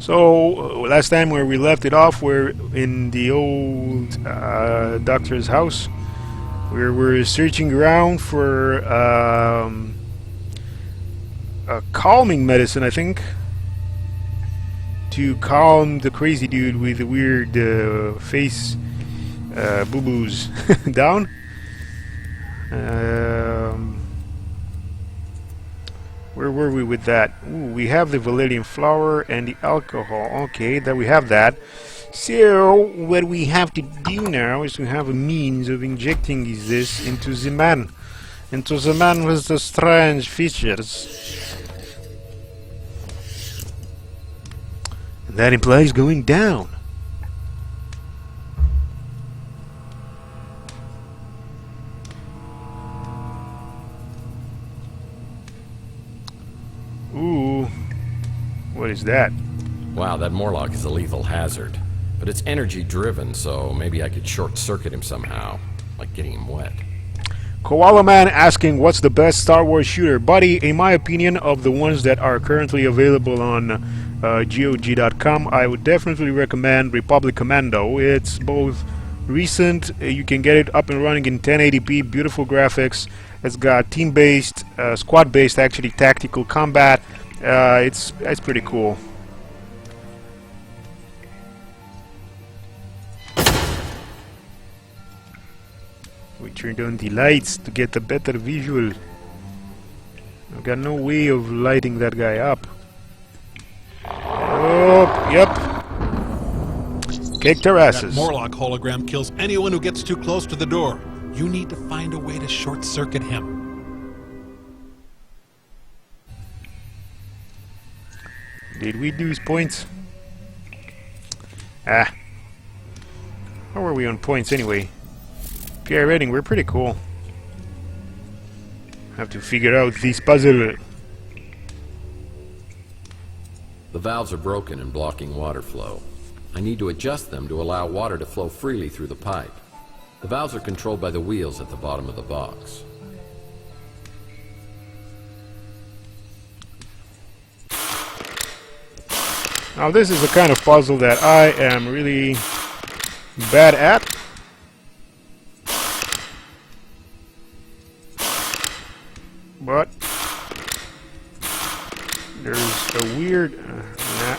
So, last time where we left it off, we're in the old doctor's house, where we're searching around for a calming medicine, I think, to calm the crazy dude with the weird face boo-boos down. Where were we with that? Ooh, we have the valerian flower and the alcohol. Okay, that we have that. So what we have to do now is to have a means of injecting this into the man. Into the man with the strange features. And that implies going down. Ooh, what is that? Wow, that Morlock is a lethal hazard. But it's energy driven, so maybe I could short circuit him somehow, like getting him wet. Koala Man asking what's the best Star Wars shooter? Buddy, in my opinion, of the ones that are currently available on GOG.com, I would definitely recommend Republic Commando. It's both recent, you can get it up and running in 1080p, beautiful graphics. It's got team-based, squad-based, actually, tactical combat. It's pretty cool. We turned on the lights to get a better visual. I've got no way of lighting that guy up. Oh, yep. Kick their asses. That Morlock hologram kills anyone who gets too close to the door. You need to find a way to short-circuit him. Did we lose points? Ah. How are we on points anyway? PR rating, we're pretty cool. Have to figure out this puzzle. The valves are broken and blocking water flow. I need to adjust them to allow water to flow freely through the pipe. The valves are controlled by the wheels at the bottom of the box. Now this is the kind of puzzle that I am really bad at. But there's a weird... nah.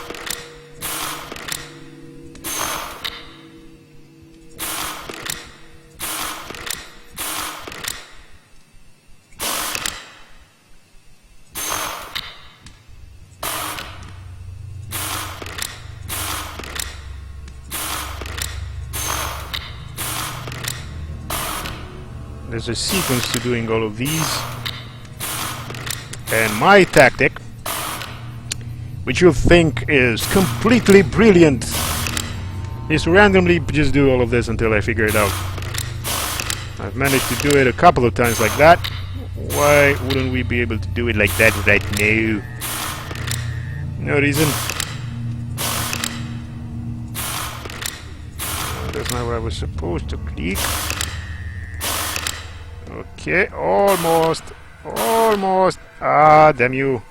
There's a sequence to doing all of these. And my tactic, which you think is completely brilliant, is to randomly just do all of this until I figure it out. I've managed to do it a couple of times like that. Why wouldn't we be able to do it like that right now? No reason. That's not what I was supposed to click. Okay, almost. Almost. Ah, damn you.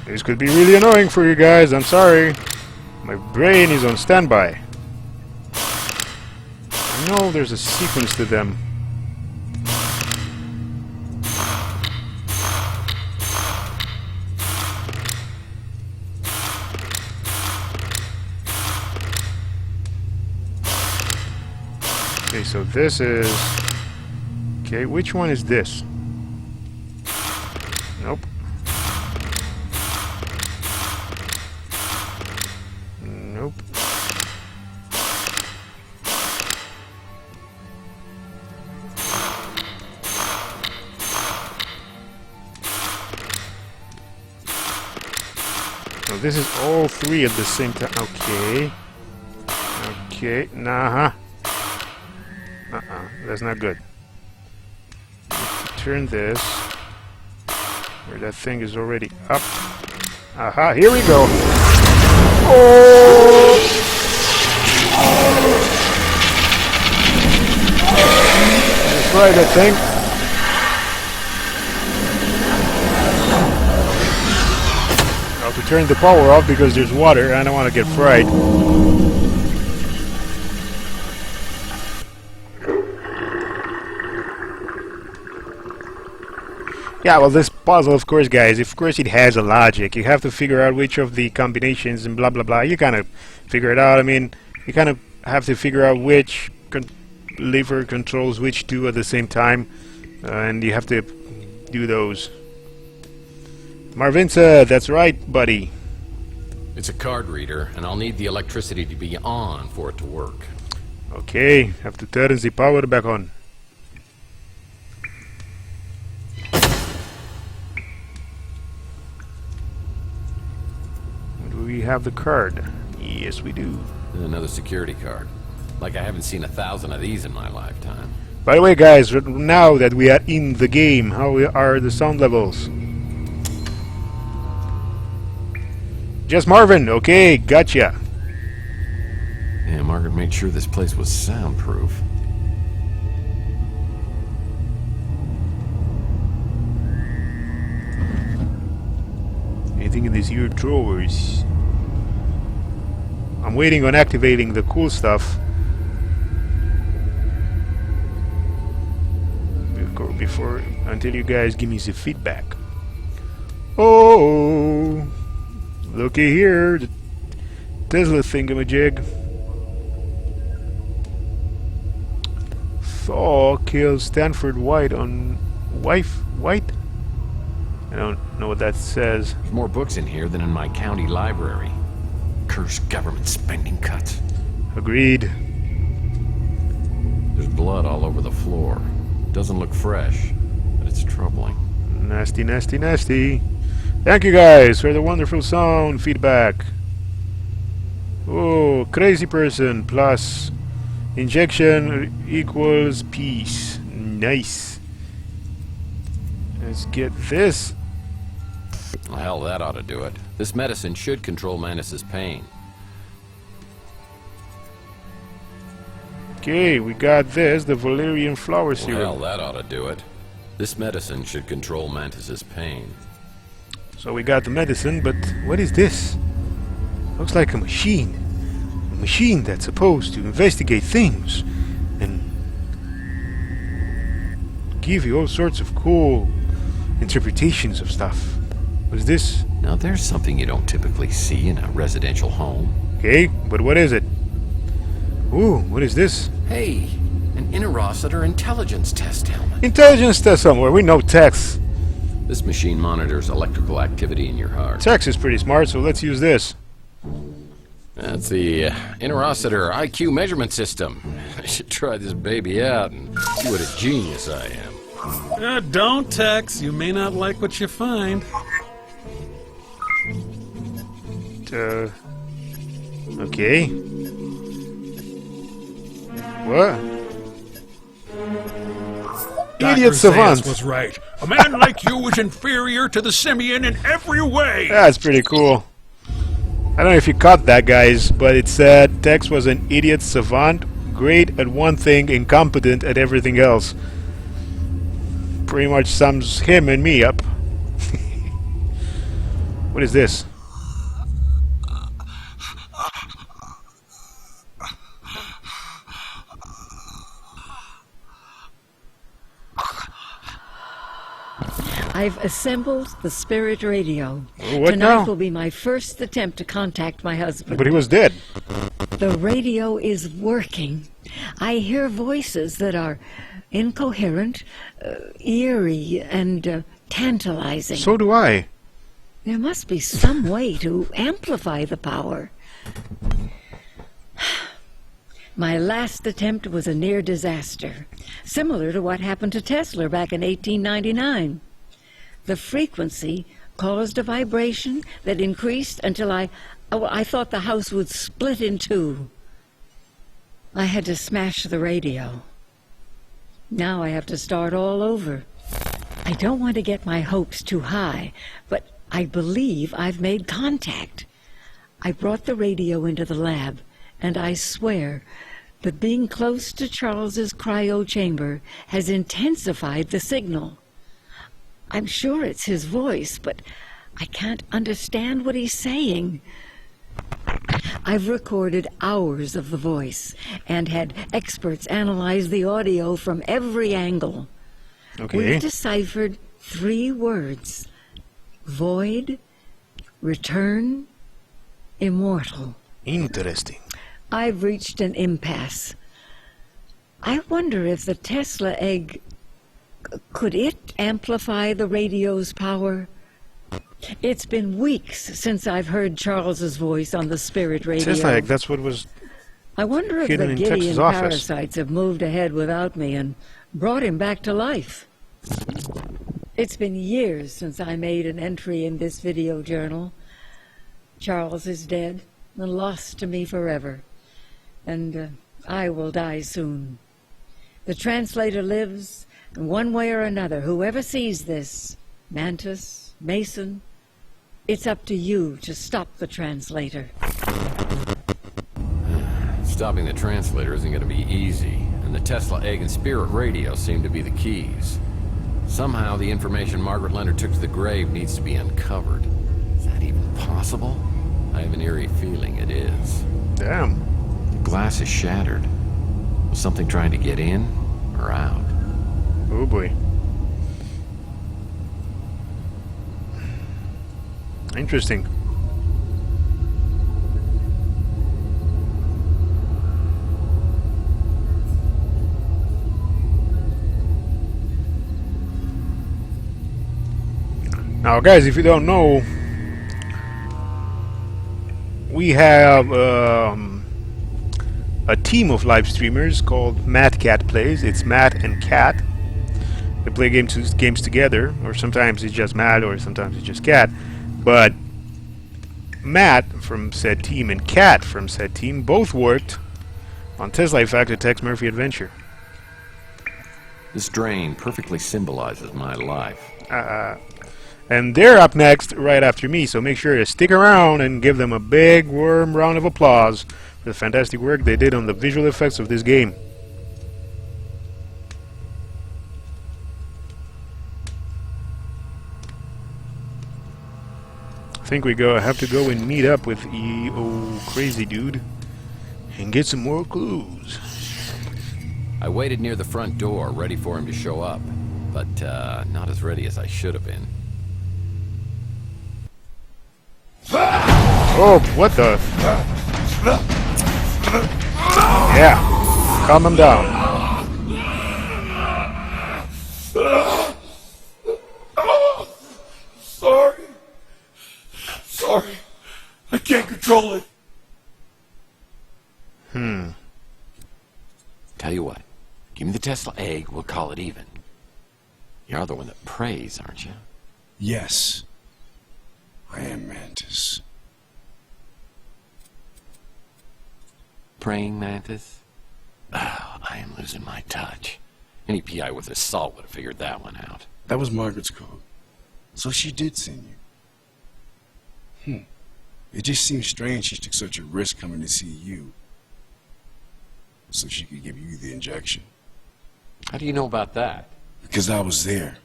This could be really annoying for you guys, I'm sorry. My brain is on standby. I know there's a sequence to them. Okay, so this is... Okay, which one is this? Nope. Nope. So this is all three at the same time. Okay. Okay, nah. That's not good. Turn this. Where that thing is already up. Aha, here we go. Oh! Let's try that thing. I have to turn the power off because there's water. I don't want to get fried. Yeah, well, this puzzle, of course, guys, of course it has a logic. You have to figure out which of the combinations and blah, blah, blah. You kind of figure it out. I mean, you kind of have to figure out which lever controls which two at the same time. And you have to do those. Marvinsa, that's right, buddy. It's a card reader, and I'll need the electricity to be on for it to work. Okay, have to turn the power back on. Do we have the card? Yes, we do. Another security card. Like I haven't seen 1,000 of these in my lifetime. By the way, guys, now that we are in the game, how are the sound levels? Just Marvin, okay, gotcha. Yeah, Margaret made sure this place was soundproof. Anything in these here drawers? I'm waiting on activating the cool stuff. Until you guys give me the feedback. Oh, looky here, the Tesla thingamajig. Thaw kills Stanford White on White? I don't know what that says. There's more books in here than in my county library. Cursed government spending cuts. Agreed. There's blood all over the floor. Doesn't look fresh, but it's troubling. Nasty, nasty, nasty. Thank you guys for the wonderful sound feedback. Oh, crazy person plus injection equals peace. Nice. Let's get this. Well, hell, that ought to do it. This medicine should control Manus's pain. Okay, we got this, the valerian flower serum. Well, hell, that ought to do it. This medicine should control Mantis's pain. So we got the medicine, but what is this? Looks like a machine. A machine that's supposed to investigate things and give you all sorts of cool interpretations of stuff. What is this? Now there's something you don't typically see in a residential home. Okay, but what is it? Ooh, what is this? Hey, an interocitor intelligence test helmet. Intelligence test somewhere. We know Tex. This machine monitors electrical activity in your heart. Tex is pretty smart, so let's use this. That's the interocitor IQ measurement system. I should try this baby out and see what a genius I am. Don't, Tex. You may not like what you find. Okay. What? Idiot savant was right. A man like you is inferior to the simian in every way. That's pretty cool. I don't know if you caught that, guys, but it said Tex was an idiot savant, great at one thing, incompetent at everything else. Pretty much sums him and me up. What is this? I've assembled the spirit radio. What Tonight now? will be my first attempt to contact my husband. But he was dead. The radio is working. I hear voices that are incoherent, eerie, and tantalizing. So do I. There must be some way to amplify the power. My last attempt was a near disaster, similar to what happened to Tesla back in 1899. The frequency caused a vibration that increased until I thought the house would split in two. I had to smash the radio. Now I have to start all over. I don't want to get my hopes too high, but I believe I've made contact. I brought the radio into the lab, and I swear that being close to Charles's cryo chamber has intensified the signal. I'm sure it's his voice, but I can't understand what he's saying. I've recorded hours of the voice and had experts analyze the audio from every angle. Okay. We've deciphered 3 words: void, return, immortal. Interesting. I've reached an impasse. I wonder if the Tesla egg, could it amplify the radio's power? It's been weeks since I've heard Charles's voice on the spirit radio. Tesla egg, that's what was I wonder if hidden the in Gideon Tex's office. parasites have moved ahead without me and brought him back to life. It's been years since I made an entry in this video journal. Charles is dead and lost to me forever, and I will die soon. The translator lives, and one way or another, whoever sees this, Mantis, Mason, it's up to you to stop the translator. Stopping the translator isn't going to be easy, and the Tesla egg and spirit radio seem to be the keys. Somehow the information Margaret Leonard took to the grave needs to be uncovered. Is that even possible? I have an eerie feeling it is. Damn. The glass is shattered. Was something trying to get in or out? Oh boy. Interesting. Now, guys, if you don't know, we have a team of live streamers called Madcat Plays. It's Matt and Cat. They play games together, or sometimes it's just Matt, or sometimes it's just Cat. But Matt from said team and Cat from said team both worked on Tesla Effect, a Tex Murphy adventure. This drain perfectly symbolizes my life. And they're up next right after me, so make sure to stick around and give them a big warm round of applause for the fantastic work they did on the visual effects of this game. I think we have to go and meet up with E.O. Crazy Dude and get some more clues. I waited near the front door, ready for him to show up, but not as ready as I should have been. Oh, what the? Yeah, calm him down. Sorry. I can't control it. Tell you what, give me the Tesla egg, we'll call it even. You're the one that prays, aren't you? Yes. I am Mantis. Praying mantis? Oh, I am losing my touch. Any PI with a salt would have figured that one out. That was Margaret's code. So she did send you. It just seems strange she took such a risk coming to see you, so she could give you the injection. How do you know about that? Because I was there.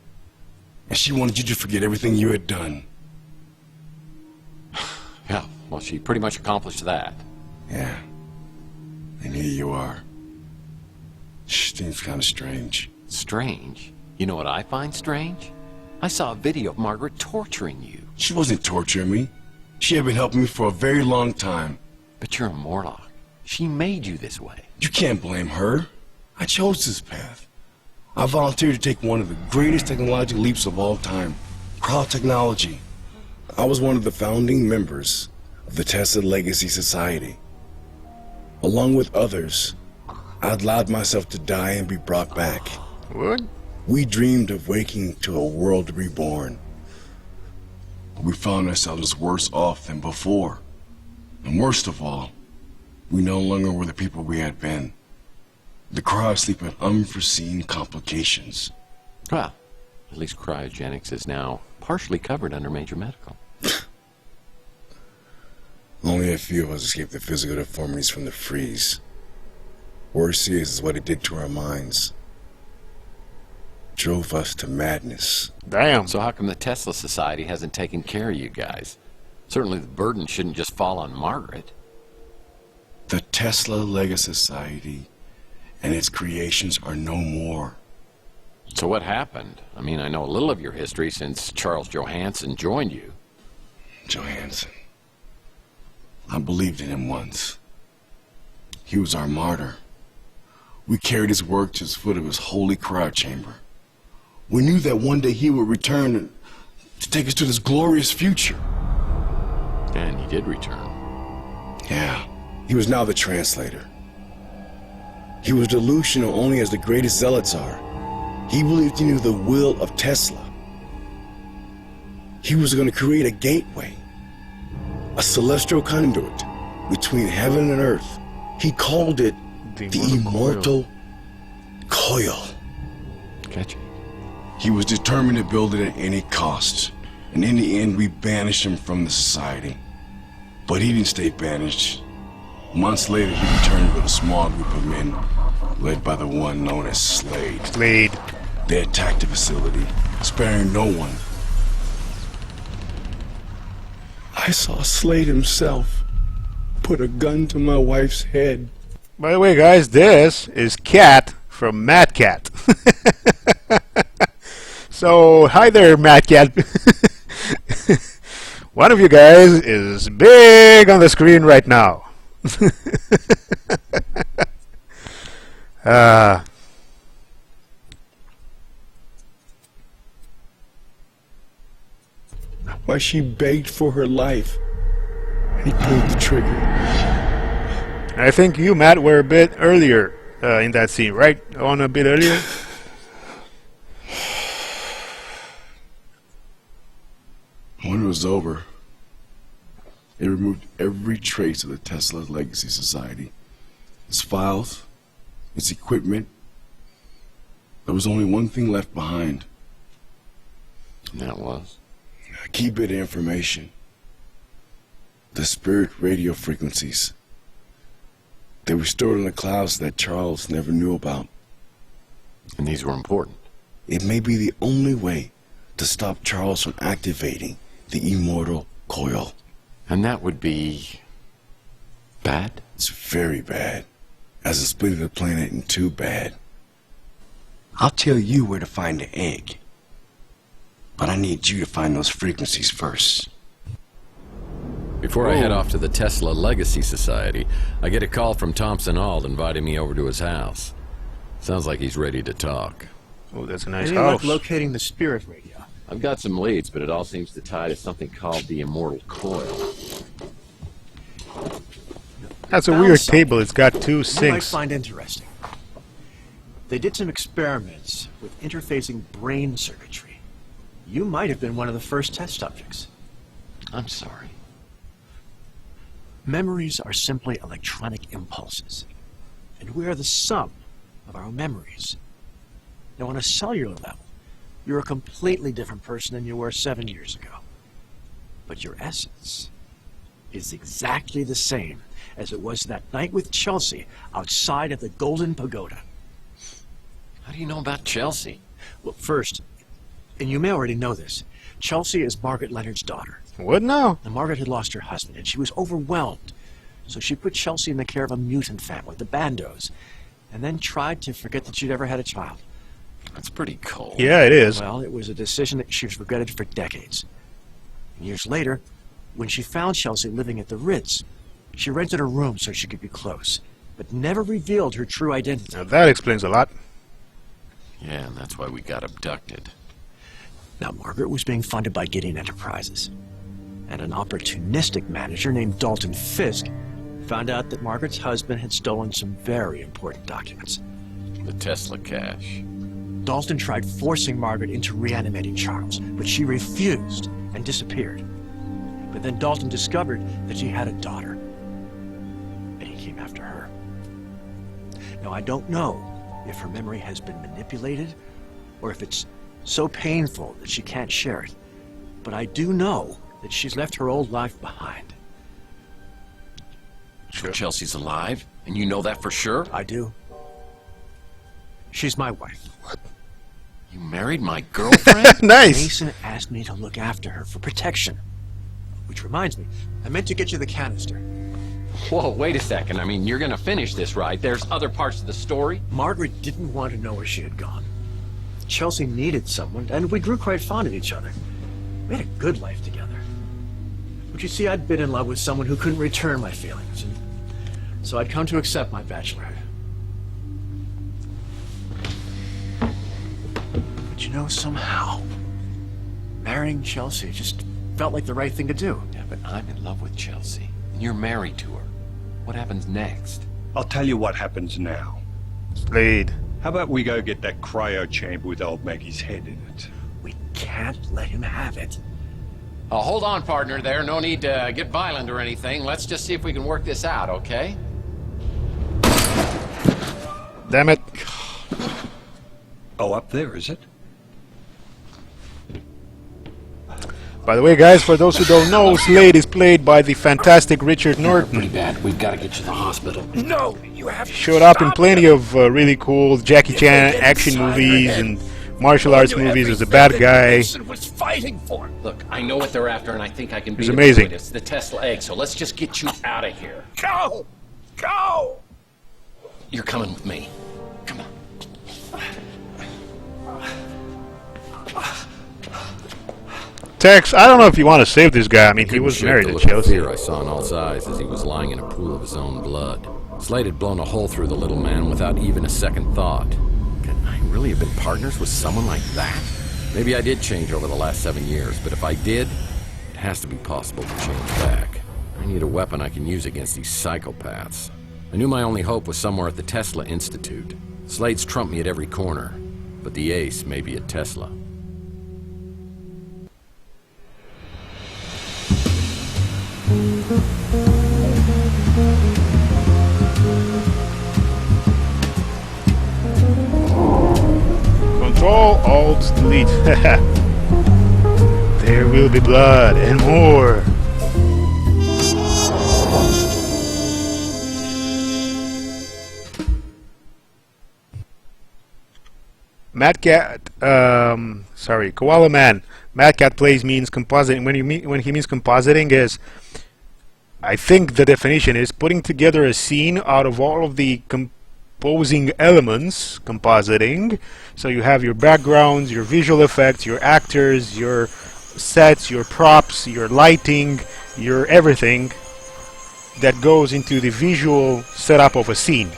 And she wanted you to forget everything you had done. Yeah, well, she pretty much accomplished that. Yeah. And here you are. Seems kind of strange. Strange? You know what I find strange? I saw a video of Margaret torturing you. She wasn't torturing me. She had been helping me for a very long time. But you're a Morlock. She made you this way. You can't blame her. I chose this path. I volunteered to take one of the greatest technological leaps of all time. Cryotechnology. I was one of the founding members of the Tesla Legacy Society. Along with others, I allowed myself to die and be brought back. What? We dreamed of waking to a world reborn. We found ourselves worse off than before. And worst of all, we no longer were the people we had been. The cryosleep had unforeseen complications. Well, At least cryogenics is now partially covered under major medical. Only a few of us escaped the physical deformities from the freeze. Worse is what it did to our minds. Drove us to madness. Damn. So how come the Tesla Society hasn't taken care of you guys? Certainly the burden shouldn't just fall on Margaret. The Tesla Legacy Society and its creations are no more. So what happened? I mean, I know a little of your history since Charles Johansson joined you. Johansson. I believed in him once. He was our martyr. We carried his work to the foot of his holy cryo chamber. We knew that one day he would return to take us to this glorious future. And he did return. Yeah, he was now the translator. He was delusional only as the greatest zealots are. He believed he knew the will of Tesla. He was going to create a gateway, a celestial conduit between heaven and earth. He called it the immortal coil. Catch it. He was determined to build it at any cost. And in the end, we banished him from the society. But he didn't stay banished. Months later, he returned with a small group of men, led by the one known as Slade. Slade. They attacked the facility, sparing no one. I saw Slade himself put a gun to my wife's head. By the way, guys, this is Cat from Madcat. So, hi there, Madcat. One of you guys is big on the screen right now. Why she begged for her life. He pulled the trigger. I think you, Matt, were a bit earlier in that scene, right? On a bit earlier? When it was over, it removed every trace of the Tesla Legacy Society. Its files, its equipment. There was only one thing left behind. And that was? A key bit of information. The spirit radio frequencies. They were stored in the clouds that Charles never knew about. And these were important. It may be the only way to stop Charles from activating the immortal coil. And that would be bad? It's very bad. As a split of the planet in two bad. I'll tell you where to find the egg. But I need you to find those frequencies first. Before I head off to the Tesla Legacy Society, I get a call from Thompson Ald inviting me over to his house. Sounds like he's ready to talk. Oh, that's a nice Any luck house. locating the spirit radio? I've got some leads, but it all seems to tie to something called the Immortal Coil. That's a Found weird something table. It's got two You might sinks. find interesting. They did some experiments with interfacing brain circuitry. You might have been one of the first test subjects. I'm sorry. Memories are simply electronic impulses, and we are the sum of our own memories. Now, on a cellular level, you're a completely different person than you were 7 years ago. But your essence is exactly the same as it was that night with Chelsea outside of the Golden Pagoda. How do you know about Chelsea? Well, first, and you may already know this, Chelsea is Margaret Leonard's daughter. What now? Now, Margaret had lost her husband, and she was overwhelmed. So she put Chelsea in the care of a mutant family, the Bandos, and then tried to forget that she'd ever had a child. That's pretty cold. Yeah, it is. Well, it was a decision that she's regretted for decades. And years later, when she found Chelsea living at the Ritz, she rented a room so she could be close, but never revealed her true identity. Now that explains a lot. Yeah, and that's why we got abducted. Now, Margaret was being funded by Gideon Enterprises, and an opportunistic manager named Dalton Fisk found out that Margaret's husband had stolen some very important documents. The Tesla cache. Dalton tried forcing Margaret into reanimating Charles, but she refused and disappeared. But then Dalton discovered that she had a daughter, and he came after her. Now, I don't know if her memory has been manipulated or if it's so painful that she can't share it. But I do know that she's left her old life behind. So Chelsea's alive? And you know that for sure? I do. She's my wife. You married my girlfriend? Nice. Mason asked me to look after her for protection. Which reminds me, I meant to get you the canister. Whoa, wait a second. I mean, you're gonna finish this, right? There's other parts of the story? Margaret didn't want to know where she had gone. Chelsea needed someone, and we grew quite fond of each other. We had a good life together. But you see, I'd been in love with someone who couldn't return my feelings, and so I'd come to accept my bachelorhood. But you know, somehow, marrying Chelsea just felt like the right thing to do. Yeah, but I'm in love with Chelsea, and you're married to her. What happens next? I'll tell you what happens now. Slade. How about we go get that cryo chamber with old Maggie's head in it? We can't let him have it. Oh, hold on, partner there. No need to get violent or anything. Let's just see if we can work this out, okay? Damn it. Oh, up there, is it? By the way, guys, for those who don't know, Slade is played by the fantastic Richard Norton. Pretty bad. We've got to get you to the hospital. No, you have to Showed up in plenty of really cool Jackie Chan action movies and martial arts movies as a bad guy. Was fighting for. Look, I know what they're after, and I think I can beat It's it. amazing. It's the Tesla egg, so let's just get you out of here. Go! Go! You're coming with me. Come on. Tex, I don't know if you want to save this guy. I mean, he Couldn't was shake married the to look of Chelsea. fear I saw in all eyes as he was lying in a pool of his own blood. Slade had blown a hole through the little man without even a second thought. Could I really have been partners with someone like that? Maybe I did change over the last 7 years, but if I did, it has to be possible to change back. I need a weapon I can use against these psychopaths. I knew my only hope was somewhere at the Tesla Institute. Slade's trumped me at every corner, but the ace may be at Tesla. Control, Alt, Delete. There will be blood and more. Madcat, sorry, Koala Man. Madcat plays means compositing. When he means compositing is, I think the definition is putting together a scene out of all of the composing elements, compositing. So you have your backgrounds, your visual effects, your actors, your sets, your props, your lighting, your everything that goes into the visual setup of a scene.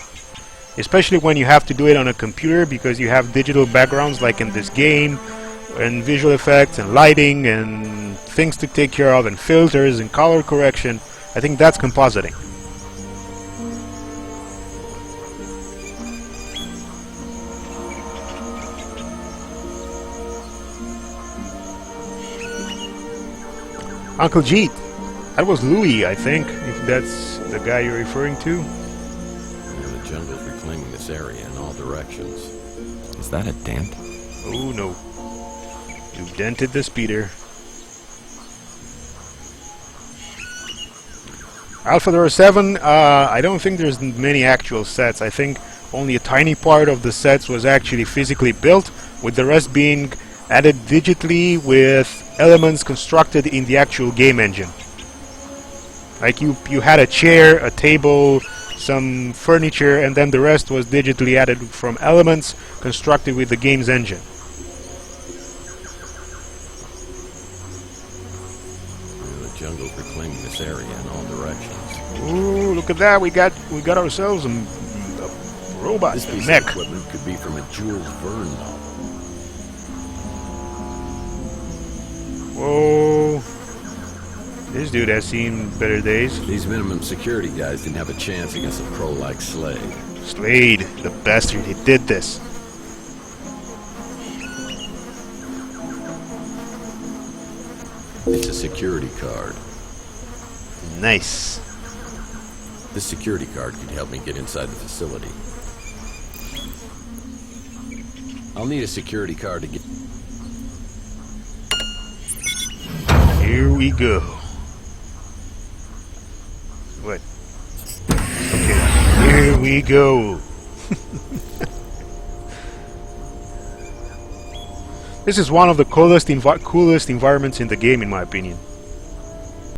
Especially when you have to do it on a computer because you have digital backgrounds like in this game, and visual effects and lighting and things to take care of and filters and color correction. I think that's compositing. Uncle Jeet. That was Louis, I think, if that's the guy you're referring to. The jungle's reclaiming this area in all directions. Is that a dent? Oh no. You've dented the speeder. Alpha Door 7, I don't think there's many actual sets. I think only a tiny part of the sets was actually physically built, with the rest being added digitally with elements constructed in the actual game engine. Like you had a chair, a table, some furniture, and then the rest was digitally added from elements constructed with the game's engine. The jungle's reclaiming this area in all directions. Ooh, look at that! We got ourselves a robot, This a piece mech. of equipment could be from a Jules Verne novel. Whoa! This dude has seen better days. These minimum security guys didn't have a chance against a pro like Slade. Slade, the bastard, he did this. It's a security card. Nice. This security card could help me get inside the facility. I'll need a security card to get... Here we go. What? Okay, here we go. This is one of the coolest environments in the game, in my opinion.